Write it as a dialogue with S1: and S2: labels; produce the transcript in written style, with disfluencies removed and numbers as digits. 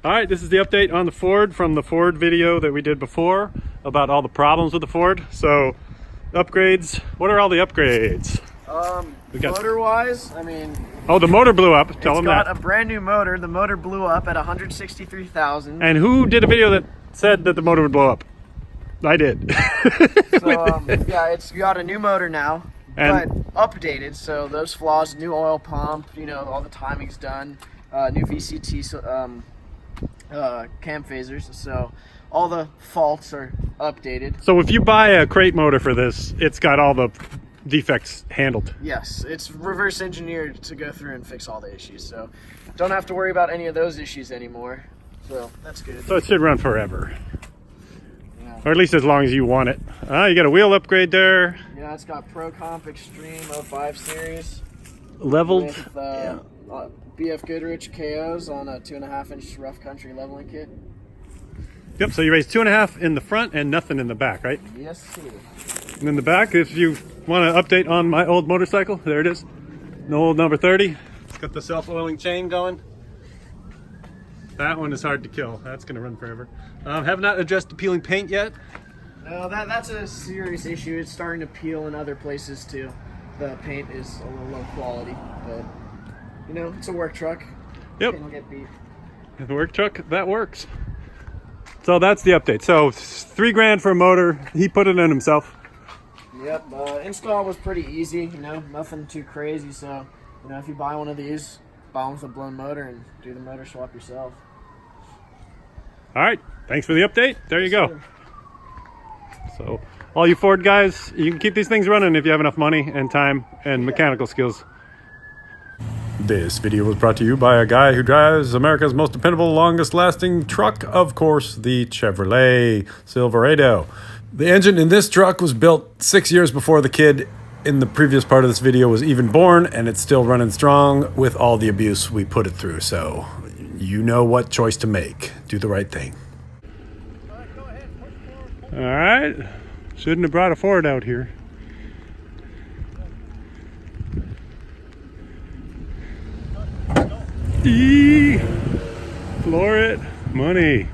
S1: All right, this is the update on the Ford from the Ford video that we did before about all the problems with the Ford. So, upgrades. What are all the upgrades?
S2: Motor-wise, I mean...
S1: Oh, the motor blew up. Tell them that.
S2: It's got a brand new motor. The motor blew up at 163,000.
S1: And who did a video that said that the motor would blow up? I did.
S2: So, yeah, it's got a new motor now, but updated. So those flaws, new oil pump, you know, all the timing's done. New VCT cam phasers. So all the faults are updated.
S1: So if you buy a crate motor for this, it's got all the defects handled.
S2: Yes, it's reverse engineered to go through and fix all the issues. So don't have to worry about any of those issues anymore. So that's good.
S1: So it should run forever.
S2: Yeah.
S1: Or at least as long as you want it. You got a wheel upgrade there.
S2: Yeah, it's got Pro Comp Extreme 05 series.
S1: Leveled.
S2: With BF Goodrich KOs on a 2.5-inch rough country leveling kit.
S1: Yep, so you raised 2.5 in the front and nothing in the back, right?
S2: Yes, sir.
S1: And in the back, if you want to update on my old motorcycle, there it is. An old number 30. It's got the self-oiling chain going. That one is hard to kill. That's going to run forever. Have not addressed the peeling paint yet.
S2: No, that's a serious issue. It's starting to peel in other places too. The paint is a little low quality, but you know, it's a work truck.
S1: Yep.
S2: It'll get beat.
S1: The work truck, that works. So that's the update. So $3,000 for a motor. He put it in himself.
S2: Yep. Install was pretty easy. You know, nothing too crazy. So, you know, if you buy one of these, buy one with a blown motor and do the motor swap yourself.
S1: All right. Thanks for the update. There you go. So all you Ford guys, you can keep these things running if you have enough money and time and mechanical skills. This video was brought to you by a guy who drives America's most dependable, longest lasting truck, of course, the Chevrolet Silverado. The engine in this truck was built 6 years before the kid in the previous part of this video was even born, and it's still running strong with all the abuse we put it through. So you know what choice to make. Do the right thing. All right. Shouldn't have brought a Ford out here. Floor it. Money.